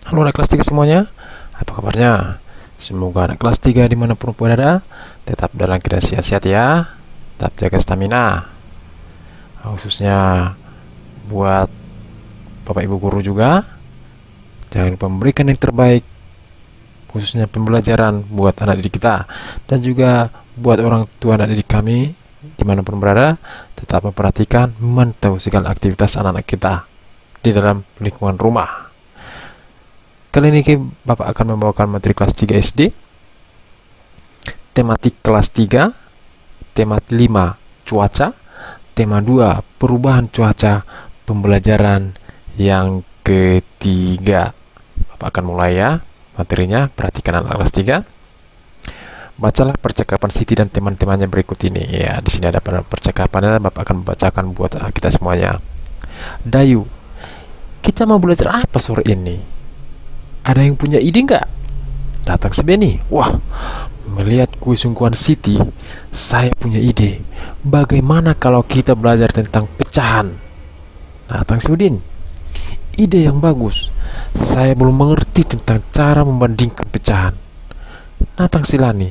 Halo anak kelas 3 semuanya, apa kabarnya? Semoga anak kelas 3 dimanapun berada tetap dalam keadaan sehat-sehat ya. Tetap jaga stamina, khususnya buat bapak ibu guru juga. Jangan lupa memberikan yang terbaik, khususnya pembelajaran buat anak didik kita. Dan juga buat orang tua anak didik kami dimanapun berada, tetap memperhatikan, memantau segala aktivitas anak-anak kita di dalam lingkungan rumah. Kali ini Bapak akan membawakan materi kelas 3 SD, tematik kelas 3, tema 5 cuaca, tema 2 perubahan cuaca, pembelajaran yang ketiga. Bapak akan mulai ya materinya, perhatikan anak kelas 3. Bacalah percakapan Siti dan teman-temannya berikut ini ya. Di sini ada percakapannya, Bapak akan membacakan buat kita semuanya. Dayu, kita mau belajar apa sore ini? Ada yang punya ide nggak? Datang si Benny. Wah, melihat kue sungguhan Siti, saya punya ide. Bagaimana kalau kita belajar tentang pecahan? Datang si Udin. Ide yang bagus. Saya belum mengerti tentang cara membandingkan pecahan. Datang si Lani.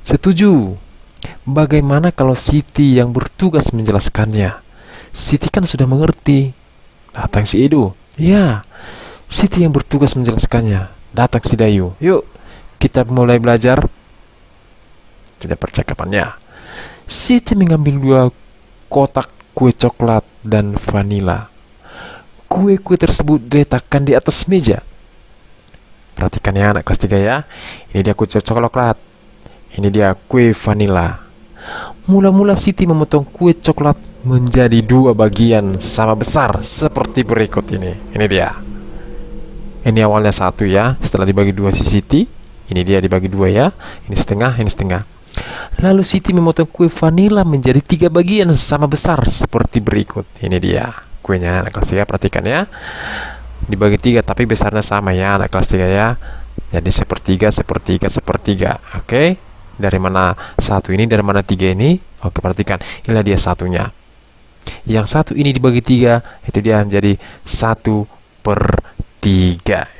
Setuju. Bagaimana kalau Siti yang bertugas menjelaskannya? Siti kan sudah mengerti. Datang si Edo. Ya, Siti yang bertugas menjelaskannya. Datang si Dayu. Yuk, kita mulai belajar. Tidak percakapannya. Siti mengambil 2 kotak kue coklat dan vanila. Kue-kue tersebut diletakkan di atas meja. Perhatikan ya anak kelas 3 ya. Ini dia kue coklat. Ini dia kue vanila. Mula-mula Siti memotong kue coklat menjadi 2 bagian sama besar seperti berikut ini. Ini dia. Ini awalnya 1 ya, setelah dibagi 2 si Siti, ini dia dibagi 2 ya, ini setengah, ini setengah. Lalu Siti memotong kue vanila menjadi 3 bagian sama besar seperti berikut. Ini dia kuenya anak kelas 3, perhatikan ya. Dibagi 3 tapi besarnya sama ya anak kelas 3 ya. Jadi sepertiga, sepertiga, sepertiga. Oke, dari mana 1 ini, dari mana 3 ini? Oke, perhatikan, inilah dia satunya. Yang 1 ini dibagi 3, itu dia menjadi 1/3.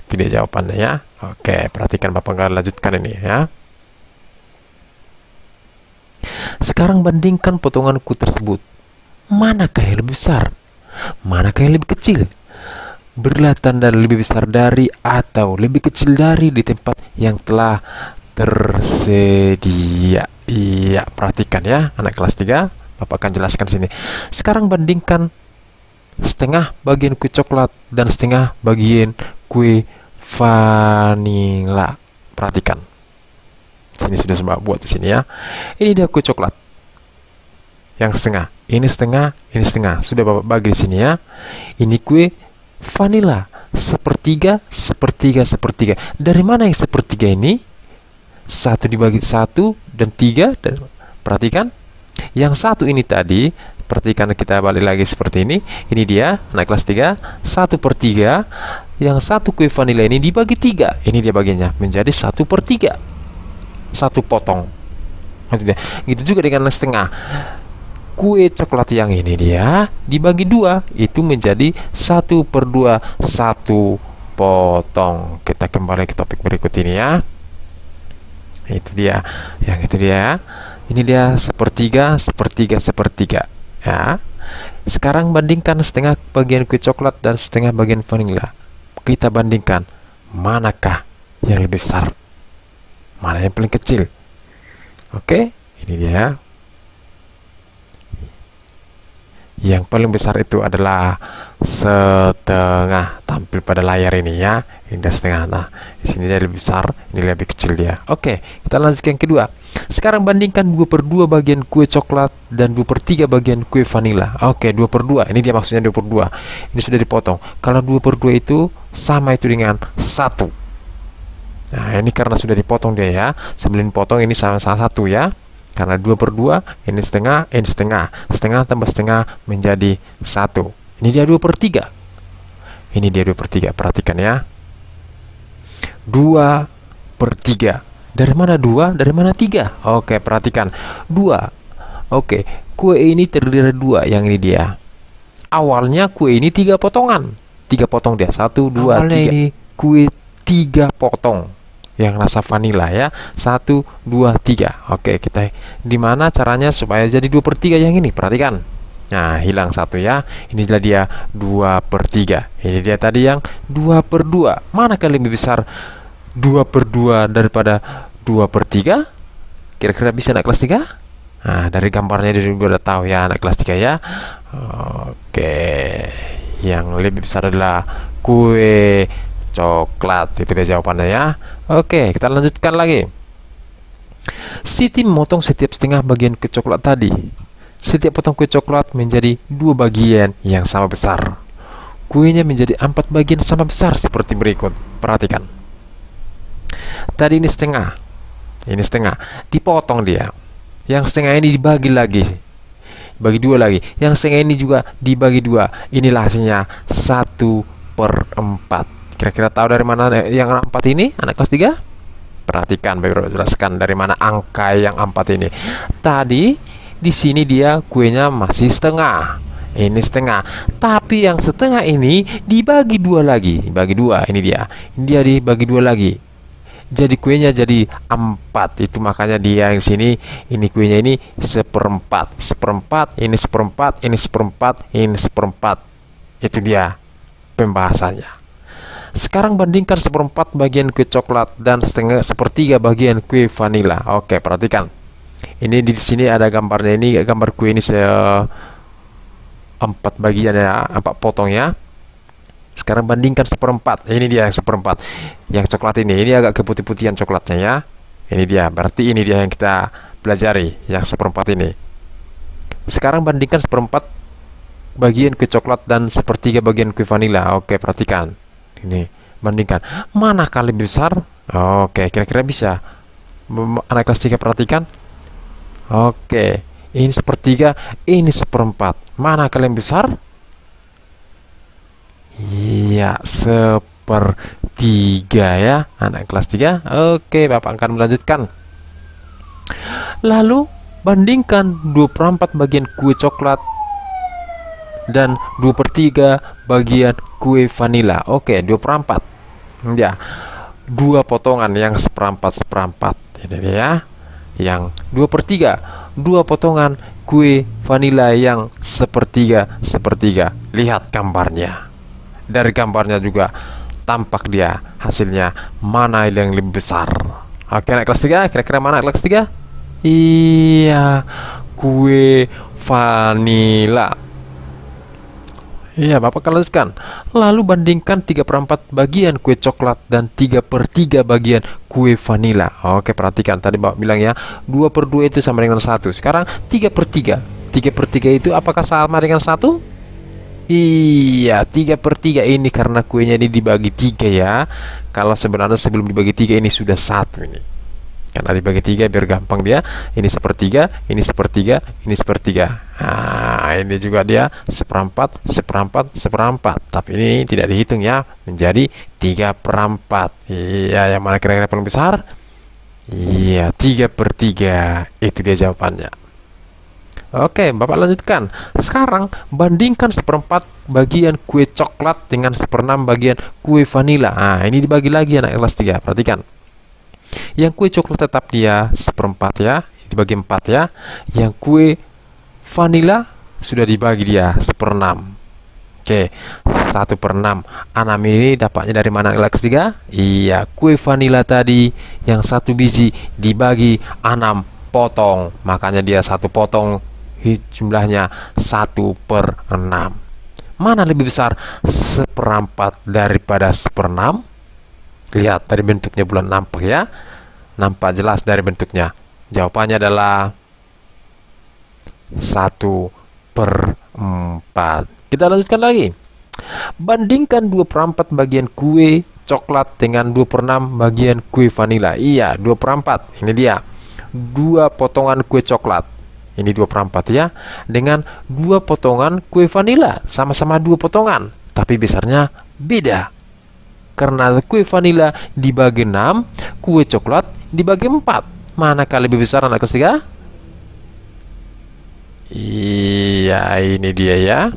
Itu dia jawabannya ya. Oke, perhatikan Bapak akan lanjutkan ini ya. Sekarang bandingkan potongan kue tersebut. Manakah yang lebih besar? Manakah yang lebih kecil? Berilah tanda lebih besar dari atau lebih kecil dari di tempat yang telah tersedia. Iya, perhatikan ya anak kelas 3. Bapak akan jelaskan sini. Sekarang bandingkan setengah bagian kue coklat dan setengah bagian kue vanila. Perhatikan. Sini sudah coba buat di sini ya. Ini dia kue coklat. Yang setengah. Ini setengah, ini setengah. Sudah Bapak bagi di sini ya. Ini kue vanila. Sepertiga, sepertiga, sepertiga. Dari mana yang sepertiga ini? 1 dibagi 1 dan 3. Dan perhatikan. Yang 1 ini tadi, perhatikan kita balik lagi seperti ini. Ini dia anak kelas 3, 1/3. Yang 1 kue vanila ini dibagi 3. Ini dia bagiannya menjadi 1/3. 1 potong. Gitu juga dengan setengah. Kue coklat yang ini dia dibagi 2, itu menjadi 1/2, 1 potong. Kita kembali ke topik berikut ini ya. Itu dia. Yang itu dia. Ini dia sepertiga, sepertiga, sepertiga. Ya. Sekarang bandingkan setengah bagian kue coklat dan setengah bagian vanila. Kita bandingkan manakah yang lebih besar, mana yang paling kecil. Oke, ini dia. Yang paling besar itu adalah setengah, tampil pada layar ini ya. Ini dia setengah. Nah, di sini dia lebih besar, ini lebih kecil dia. Oke, kita lanjut ke yang kedua. Sekarang bandingkan 2/2 bagian kue coklat dan 2/3 bagian kue vanila. Oke, 2/2. Ini dia maksudnya 2/2. Ini sudah dipotong. Kalau 2/2 itu sama itu dengan 1. Nah, ini karena sudah dipotong dia ya. Sebelum potong ini sama 1 ya. Karena 2/2, ini setengah, ini setengah. Setengah tambah setengah menjadi 1. Ini dia 2/3. Ini dia 2/3. Perhatikan ya. 2/3. Dari mana 2? Dari mana 3? Oke, perhatikan. 2. Oke, kue ini terdiri dari 2. Yang ini dia. Awalnya kue ini 3 potongan. 3 potong dia. 1, 2, 3. Ini kue 3 potong yang rasa vanila ya. 1, 2, 3. Oke, kita di mana caranya supaya jadi 2/3 yang ini? Perhatikan. Nah, hilang satu ya. Inilah dia 2/3. Ini dia tadi yang 2/2. Manakah lebih besar 2/2 daripada 2/3? Kira-kira bisa anak kelas 3? Nah, dari gambarnya juga udah tahu ya anak kelas 3 ya. Oke. Yang lebih besar adalah kue coklat. Itu dia jawabannya ya. Oke, kita lanjutkan lagi. Siti memotong setiap setengah bagian kue coklat tadi. Setiap potong kue coklat menjadi 2 bagian yang sama besar. Kuenya menjadi 4 bagian sama besar seperti berikut. Perhatikan. Tadi ini setengah. Ini setengah. Dipotong dia. Yang setengah ini dibagi lagi. Bagi 2 lagi. Yang setengah ini juga dibagi 2. Inilah hasilnya 1/4. Kira-kira tahu dari mana yang 4 ini, anak kelas 3? Perhatikan, baru jelaskan dari mana angka yang 4 ini. Tadi di sini dia kuenya masih setengah. Ini setengah. Tapi yang setengah ini dibagi 2 lagi. Dibagi 2, ini dia. Ini dia dibagi 2 lagi. Jadi kuenya jadi 4. Itu makanya dia yang sini, ini kuenya ini 1/4. 1/4, ini 1/4, ini 1/4, ini 1/4. Itu dia pembahasannya. Sekarang bandingkan 1/4 bagian kue coklat dan 1/3 bagian kue vanila. Oke, perhatikan. Ini di sini ada gambarnya. Ini gambar kue ini 4 bagian ya, 4 potong ya. Sekarang bandingkan 1/4. Ini dia yang 1/4. Yang coklat ini agak keputih-putihan coklatnya ya. Ini dia. Berarti ini dia yang kita pelajari, yang 1/4 ini. Sekarang bandingkan 1/4 bagian kue coklat dan 1/3 bagian kue vanila. Oke, perhatikan. Ini bandingkan manakah lebih besar. Oke, kira-kira bisa anak kelas 3 perhatikan. Oke, ini 1/3, ini 1/4. Manakah yang besar? Iya, 1/3 ya anak kelas 3. Oke, Bapak akan melanjutkan. Lalu bandingkan 2/4 bagian kue coklat dan 2/3 bagian kue vanila. Oke, 2/4 ya. 2 potongan yang 1/4. Ini dia ya. Yang 2/3, 2 potongan kue vanila yang 1/3. Lihat gambarnya. Dari gambarnya juga tampak dia hasilnya mana yang lebih besar. Oke, anak kelas 3, kira-kira mana kelas 3? Iya, kue vanila. Iya, Bapak akan lanjutkan. Lalu bandingkan 3/4 bagian kue coklat dan 3/3 bagian kue vanila. Oke, perhatikan. Tadi Bapak bilang ya, 2/2 itu sama dengan 1. Sekarang 3/3. 3/3 itu apakah sama dengan 1? Iya, 3/3 ini karena kuenya ini dibagi 3 ya. Kalau sebenarnya sebelum dibagi 3 ini sudah 1 ini. Karena dibagi 3 biar gampang dia. Ini 1/3, ini 1/3, ini 1/3. Nah, ini juga dia 1/4, 1/4, 1/4. Tapi ini tidak dihitung ya, menjadi 3/4. Iya, yang mana kira-kira paling besar? Iya, 3/3. Itu dia jawabannya. Oke, Bapak lanjutkan. Sekarang bandingkan 1/4 bagian kue coklat dengan 1/6 bagian kue vanila. Nah, ini dibagi lagi anak kelas 3. Perhatikan. Yang kue coklat tetap dia 1/4 ya, dibagi 4 ya. Yang kue vanila sudah dibagi dia 1/6. Oke, 1/6. 6 ini dapatnya dari mana kelas 3? Iya, kue vanila tadi yang 1 biji dibagi 6 potong. Makanya dia 1 potong jumlahnya 1/6. Mana lebih besar? 1/4 daripada 1/6. Lihat dari bentuknya bulan nampak ya. Nampak jelas dari bentuknya. Jawabannya adalah 1/4. Kita lanjutkan lagi. Bandingkan 2/4 bagian kue coklat dengan 2/6 bagian kue vanila. Iya, 2/4. Ini dia. 2 potongan kue coklat. Ini 2/4 ya. Dengan 2 potongan kue vanila. Sama-sama 2 potongan. Tapi besarnya beda. Karena kue vanila dibagi 6, kue coklat dibagi 4. Manakah lebih besar anak kelas 3? Iya, ini dia ya.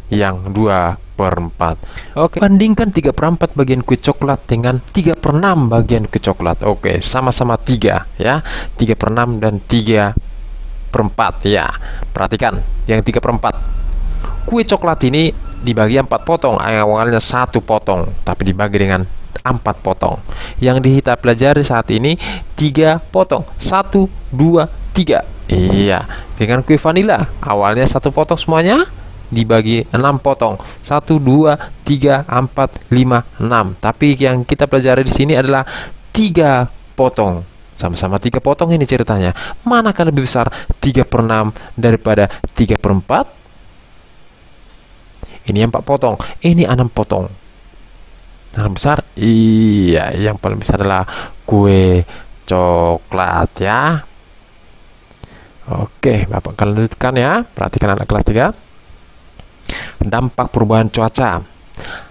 Yang 2/4. 3/4. Oke, bandingkan 3/4 bagian kue coklat dengan 3/6 bagian kue coklat. Oke, sama-sama 3 ya. 3/6 dan 3/4 ya. Perhatikan yang 3/4. Kue coklat ini dibagi 4 potong. Awalnya 1 potong, tapi dibagi dengan 4 potong. Yang kita pelajari saat ini 3 potong. 1, 2, 3. Iya, dengan kue vanila awalnya 1 potong semuanya, dibagi 6 potong. 1, 2, 3, 4, 5, 6. Tapi yang kita pelajari di sini adalah 3 potong. Sama-sama 3 potong ini ceritanya. Manakah lebih besar 3/6 daripada 3/4? Ini 4 potong, ini 6 potong. Yang besar? Iya, yang paling besar adalah kue coklat ya. Oke, Bapak akan lanjutkan ya. Perhatikan anak kelas 3. Dampak perubahan cuaca.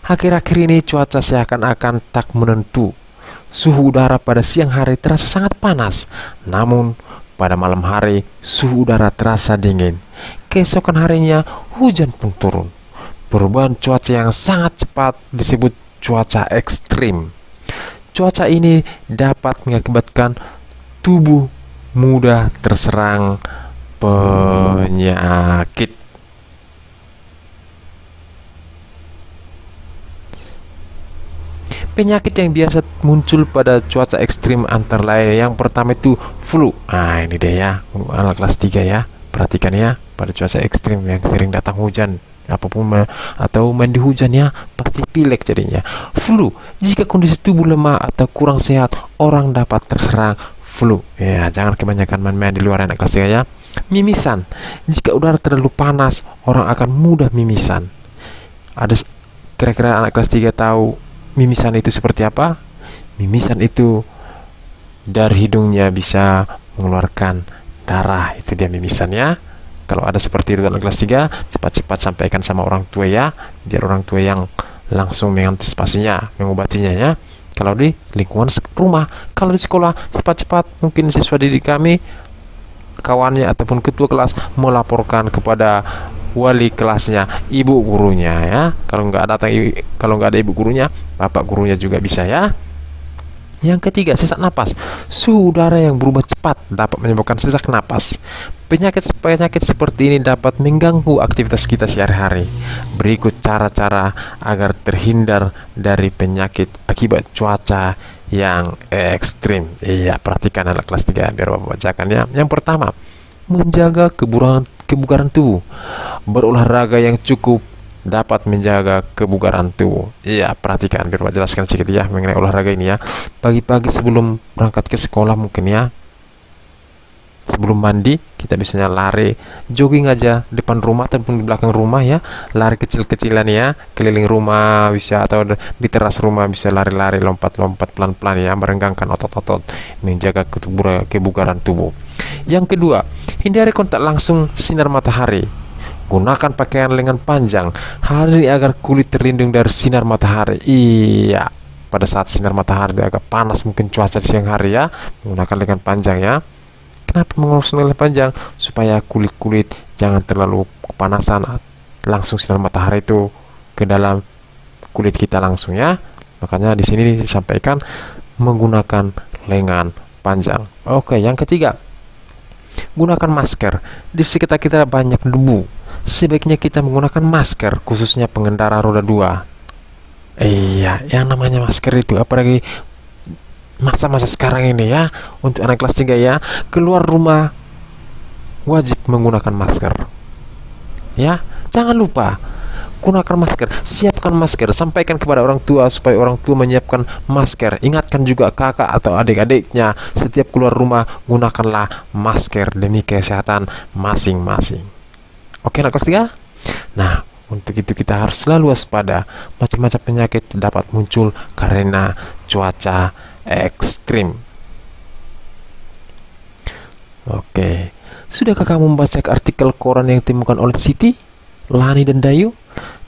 Akhir-akhir ini cuaca seakan-akan tak menentu. Suhu udara pada siang hari terasa sangat panas. Namun, pada malam hari suhu udara terasa dingin. Keesokan harinya hujan pun turun. Perubahan cuaca yang sangat cepat disebut cuaca ekstrim. Cuaca ini dapat mengakibatkan tubuh mudah terserang penyakit. Penyakit yang biasa muncul pada cuaca ekstrim antara lain yang pertama itu flu. Nah, ini deh ya, anak kelas 3 ya. Perhatikan ya, pada cuaca ekstrim yang sering datang hujan, apapun atau mandi hujan ya, pasti pilek jadinya. Flu, jika kondisi tubuh lemah atau kurang sehat, orang dapat terserang flu. Ya, jangan kebanyakan main-main di luar anak kelas 3 ya. Mimisan, jika udara terlalu panas, orang akan mudah mimisan. Ada kira-kira anak kelas 3 tahu mimisan itu seperti apa? Mimisan itu dari hidungnya bisa mengeluarkan darah, itu dia mimisan ya. Kalau ada seperti itu anak kelas 3, cepat-cepat sampaikan sama orang tua ya, biar orang tua yang langsung mengantisipasinya, mengobatinya ya. Kalau di lingkungan rumah, kalau di sekolah, cepat-cepat mungkin siswa didik kami, kawannya ataupun ketua kelas melaporkan kepada wali kelasnya, ibu gurunya ya. Kalau nggak ada ibu gurunya, bapak gurunya juga bisa ya. Yang ketiga, sesak napas. Suhu udara yang berubah cepat dapat menyebabkan sesak napas. Penyakit seperti ini dapat mengganggu aktivitas kita sehari-hari. Berikut cara-cara agar terhindar dari penyakit akibat cuaca yang ekstrim. Iya, perhatikan anak kelas 3 biar Bapak bacakan ya. Yang pertama, menjaga kebugaran tubuh. Berolahraga yang cukup dapat menjaga kebugaran tubuh. Iya, perhatikan biar Bapak jelaskan sedikit ya mengenai olahraga ini ya. Pagi-pagi sebelum berangkat ke sekolah mungkin ya, sebelum mandi kita biasanya lari, jogging aja depan rumah ataupun di belakang rumah ya. Lari kecil-kecilan ya, keliling rumah bisa, atau di teras rumah bisa lari-lari, lompat-lompat pelan-pelan ya, merenggangkan otot-otot, menjaga kebugaran tubuh. Yang kedua, hindari kontak langsung sinar matahari. Gunakan pakaian lengan panjang. Hal ini agar kulit terlindung dari sinar matahari. Iya, pada saat sinar matahari agak panas mungkin cuaca siang hari ya, menggunakan lengan panjang ya. Kenapa menggunakan lengan panjang? Supaya kulit jangan terlalu kepanasan, langsung sinar matahari itu ke dalam kulit kita langsung ya. Makanya di sini disampaikan menggunakan lengan panjang. Oke, yang ketiga, gunakan masker. Di sekitar kita banyak debu. Sebaiknya kita menggunakan masker, khususnya pengendara roda 2. Iya, yang namanya masker itu, apalagi masa-masa sekarang ini ya, untuk anak kelas 3 ya, keluar rumah wajib menggunakan masker. Ya, jangan lupa gunakan masker, siapkan masker, sampaikan kepada orang tua supaya orang tua menyiapkan masker. Ingatkan juga kakak atau adik-adiknya, setiap keluar rumah gunakanlah masker demi kesehatan masing-masing. Oke, anak kelas 3? Nah, untuk itu kita harus selalu waspada. Macam-macam penyakit dapat muncul karena cuaca ekstrim. Oke, sudahkah kamu membaca artikel koran yang ditemukan oleh Siti, Lani, dan Dayu?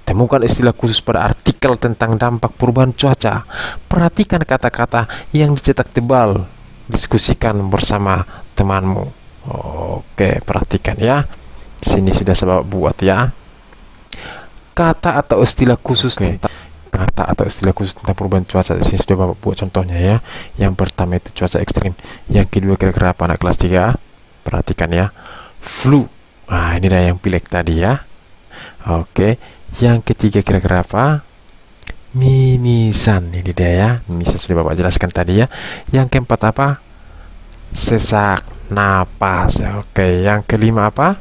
Temukan istilah khusus pada artikel tentang dampak perubahan cuaca. Perhatikan kata-kata yang dicetak tebal. Diskusikan bersama temanmu. Oke, perhatikan ya. Sini sudah saya buat ya. kata atau istilah khusus kata atau istilah khusus tentang perubahan cuaca. Di sini sudah Bapak buat contohnya ya. Yang pertama itu cuaca ekstrim, yang kedua kira-kira apa anak kelas 3? Perhatikan ya, flu. Nah, ini dah yang pilek tadi ya. Oke, yang ketiga kira-kira apa? Mimisan. Ini dia ya, mimisan sudah Bapak jelaskan tadi ya. Yang keempat apa? Sesak napas. Oke, yang kelima apa?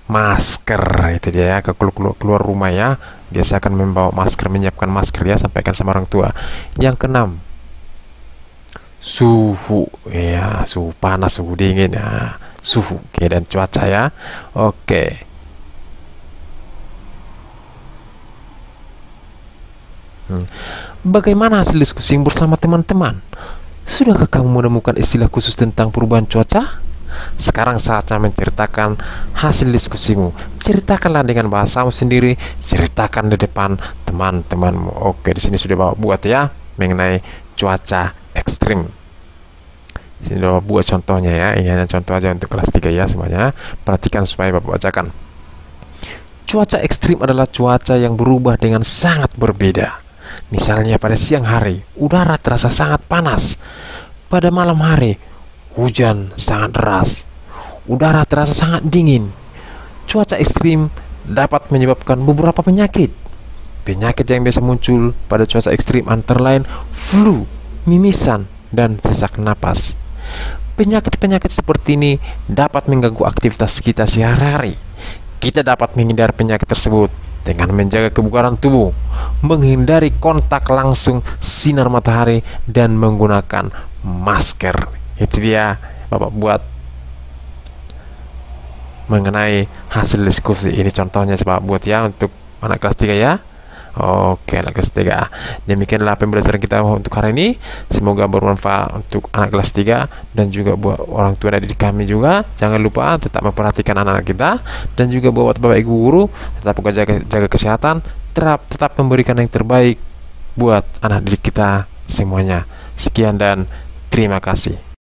Masker. Itu dia ya, keluar rumah ya, biasakan membawa masker, menyiapkan masker ya, sampaikan sama orang tua. Yang keenam, suhu ya, suhu panas, suhu dingin ya, suhu dan cuaca ya. Oke. Bagaimana hasil diskusi bersama teman-teman? Sudahkah kamu menemukan istilah khusus tentang perubahan cuaca? Sekarang saatnya menceritakan hasil diskusimu. Ceritakanlah dengan bahasamu sendiri, ceritakan di depan teman-temanmu. Oke, di sini sudah Bapak buat ya, mengenai cuaca ekstrim. Sini Bapak buat contohnya ya. Ini hanya contoh aja untuk kelas 3 ya semuanya. Perhatikan supaya Bapak bacakan. Cuaca ekstrim adalah cuaca yang berubah dengan sangat berbeda. Misalnya pada siang hari, udara terasa sangat panas. Pada malam hari, hujan sangat deras. Udara terasa sangat dingin. Cuaca ekstrim dapat menyebabkan beberapa penyakit. Penyakit yang biasa muncul pada cuaca ekstrim antara lain flu, mimisan, dan sesak napas. Penyakit-penyakit seperti ini dapat mengganggu aktivitas kita sehari-hari. Kita dapat menghindari penyakit tersebut dengan menjaga kebugaran tubuh, menghindari kontak langsung sinar matahari, dan menggunakan masker. Itu dia Bapak buat mengenai hasil diskusi. Ini contohnya Bapak buat ya untuk anak kelas 3 ya. Oke, anak kelas 3. Demikianlah pembelajaran kita untuk hari ini. Semoga bermanfaat untuk anak kelas 3 dan juga buat orang tua dan didik kami juga. Jangan lupa tetap memperhatikan anak-anak kita, dan juga buat Bapak Ibu guru tetap jaga kesehatan, tetap memberikan yang terbaik buat anak didik kita semuanya. Sekian dan terima kasih.